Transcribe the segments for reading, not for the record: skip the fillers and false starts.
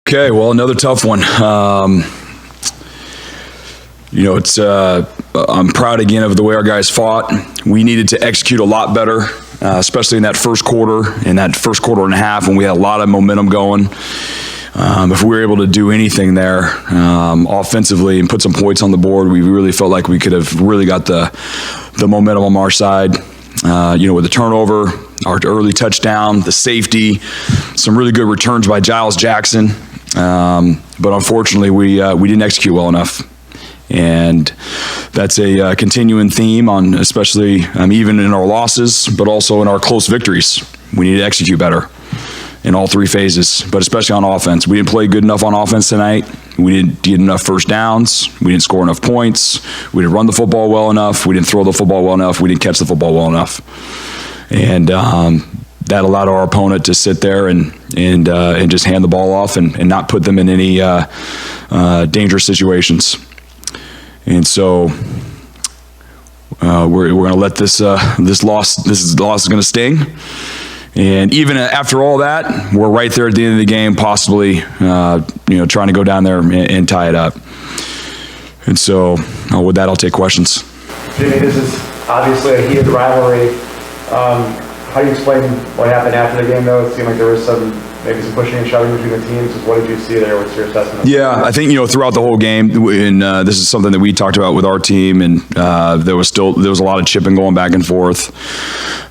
Okay, well, another tough one. It's I'm proud again of the way our guys fought. We needed to execute a lot better, especially in that first quarter and a half when we had a lot of momentum going. If we were able to do anything there offensively and put some points on the board, we really felt like we could have really got the momentum on our side. With the turnover, our early touchdown, the safety, some really good returns by Giles Jackson. But unfortunately, we didn't execute well enough. And that's a continuing theme on especially even in our losses, but also in our close victories. We need to execute better in all three phases, but especially on offense. We didn't play good enough on offense tonight. We didn't get enough first downs. We didn't score enough points. We didn't run the football well enough. We didn't throw the football well enough. We didn't catch the football well enough. And that allowed our opponent to sit there and just hand the ball off and not put them in any dangerous situations. And so we're going to let this loss is going to sting. And even after all that, we're right there at the end of the game, possibly trying to go down there and tie it up. And so with that, I'll take questions. Jimmy, this is obviously a heated rivalry. How do you explain what happened after the game, though? It seemed like there was maybe some pushing and shoving between the teams. What did you see there? What's your assessment? Yeah, I think throughout the whole game, and this is something that we talked about with our team, and there was a lot of chipping going back and forth.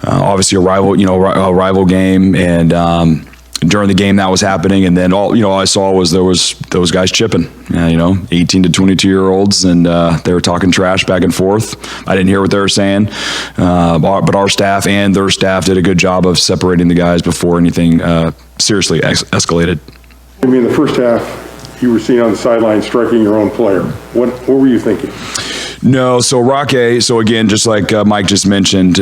Obviously, a rival game, and during the game that was happening, and then all I saw was there was those guys chipping, 18 to 22-year-olds, and they were talking trash back and forth. I didn't hear what they were saying, but our staff and their staff did a good job of separating the guys before anything seriously escalated. I mean, in the first half, you were seen on the sideline striking your own player. What were you thinking? No, so Roque, again, just like Mike just mentioned,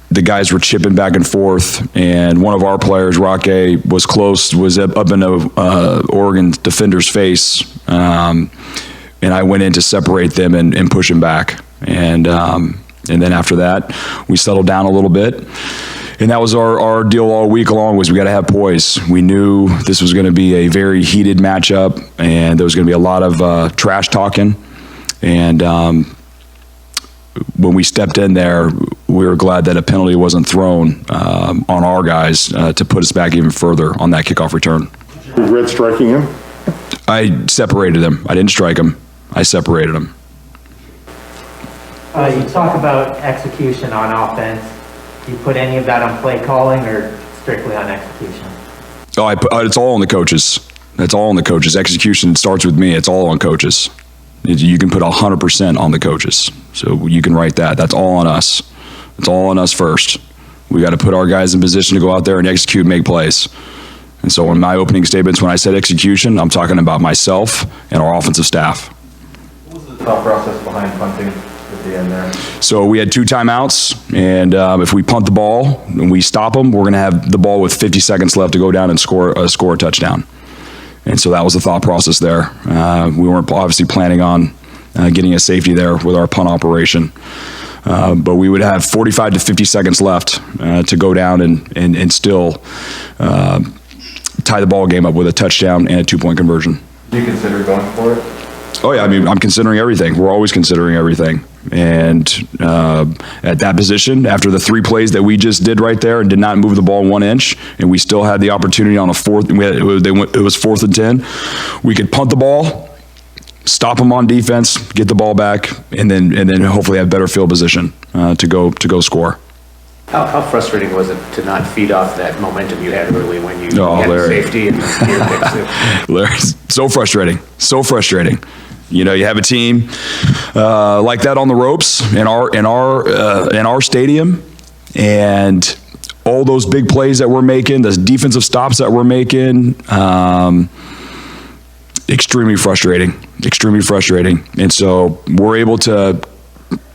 the guys were chipping back and forth, and one of our players, Roque, was up in a Oregon defender's face, and I went in to separate them and push him back, and then after that, we settled down a little bit, and that was our deal all week long. Was we got to have poise. We knew this was going to be a very heated matchup, and there was going to be a lot of trash talking, and when we stepped in there, we were glad that a penalty wasn't thrown on our guys to put us back even further on that kickoff return. Regret striking him? I separated him. I didn't strike him. I separated him. You talk about execution on offense. Do you put any of that on play calling or strictly on execution? It's all on the coaches. It's all on the coaches. Execution starts with me. It's all on coaches. You can put 100% on the coaches. So you can write that. That's all on us. It's all on us first. We got to put our guys in position to go out there and execute and make plays. And so in my opening statements, when I said execution, I'm talking about myself and our offensive staff. What was the thought process behind punting at the end there? So we had 2 timeouts, and if we punt the ball and we stop them, we're going to have the ball with 50 seconds left to go down and score a touchdown. And so that was the thought process there. We weren't obviously planning on getting a safety there with our punt operation. But we would have 45 to 50 seconds left to go down and still tie the ball game up with a touchdown and a 2-point conversion. Do you consider going for it? Oh, yeah. I mean, I'm considering everything. We're always considering everything. And at that position, after the 3 plays that we just did right there and did not move the ball 1 inch, and we still had the opportunity on a fourth, it was 4th and 10. We could punt the ball, stop them on defense, get the ball back, and then hopefully have better field position to go score. How frustrating was it to not feed off that momentum you had early when you had Larry. safety and your picks? Larry, so frustrating. So frustrating. You have a team like that on the ropes in our stadium, and all those big plays that we're making, those defensive stops that we're making, extremely frustrating. And so we're able to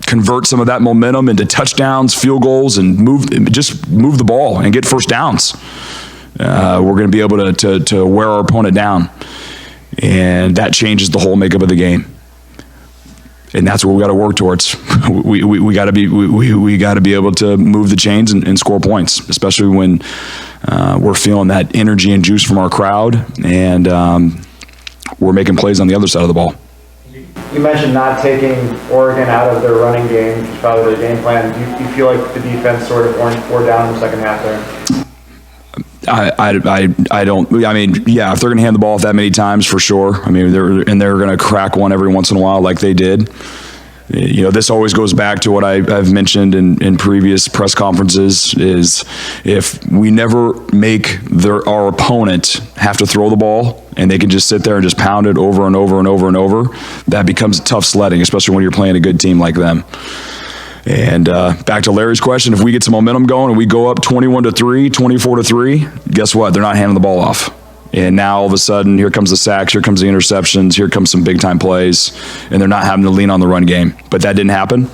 convert some of that momentum into touchdowns, field goals, and move the ball and get first downs. We're going to be able to wear our opponent down, and that changes the whole makeup of the game. And that's what we got to work towards. We got to be able to move the chains and score points, especially when we're feeling that energy and juice from our crowd, and we're making plays on the other side of the ball. You mentioned not taking Oregon out of their running game, which is probably their game plan. Do you feel like the defense sort of wore down in the second half there? I don't. I mean, yeah, if they're going to hand the ball off that many times, for sure. I mean, they're going to crack one every once in a while, like they did. You know, this always goes back to what I've mentioned in previous press conferences: is if we never make our opponent have to throw the ball, and they can just sit there and just pound it over and over and over and over, that becomes tough sledding, especially when you're playing a good team like them. And back to Larry's question, if we get some momentum going and we go up 21-3, 24-3, guess what? They're not handing the ball off. And now all of a sudden, here comes the sacks, here comes the interceptions, here comes some big time plays, and they're not having to lean on the run game. But that didn't happen.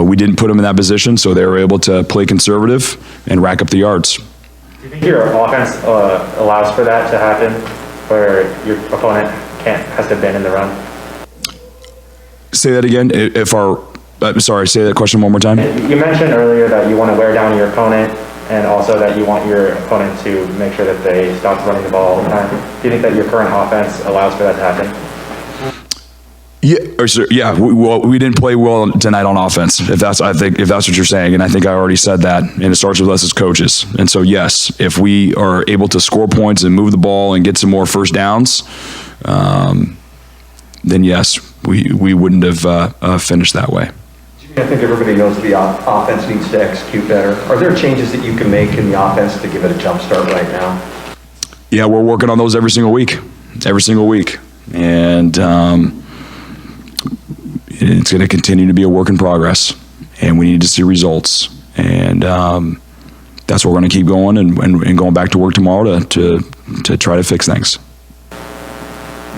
We didn't put them in that position, so they were able to play conservative and rack up the yards. Do you think your offense allows for that to happen, where your opponent has to bend in the run? Say that again. Sorry, say that question one more time. You mentioned earlier that you want to wear down your opponent, and also that you want your opponent to make sure that they stop running the ball all the time. Do you think that your current offense allows for that to happen? Yeah, we didn't play well tonight on offense. If that's what you're saying, and I think I already said that. And it starts with us as coaches. And so yes, if we are able to score points and move the ball and get some more first downs, then yes, we wouldn't have finished that way. I think everybody knows the offense needs to execute better. Are there changes that you can make in the offense to give it a jump start right now? Yeah, we're working on those every single week, and it's going to continue to be a work in progress, and we need to see results, and that's what we're going to keep going and going back to work tomorrow to try to fix things.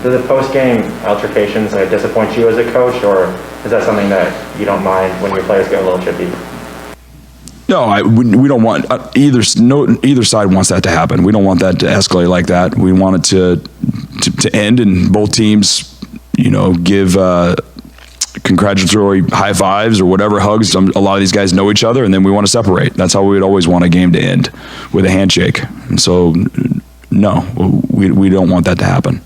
Do the post-game altercations disappoint you as a coach, or is that something that you don't mind when your players get a little chippy? No, we don't want either side wants that to happen. We don't want that to escalate like that. We want it to end, and both teams, give congratulatory high fives or whatever, hugs. A lot of these guys know each other, and then we want to separate. That's how we would always want a game to end, with a handshake. And so, no, we don't want that to happen.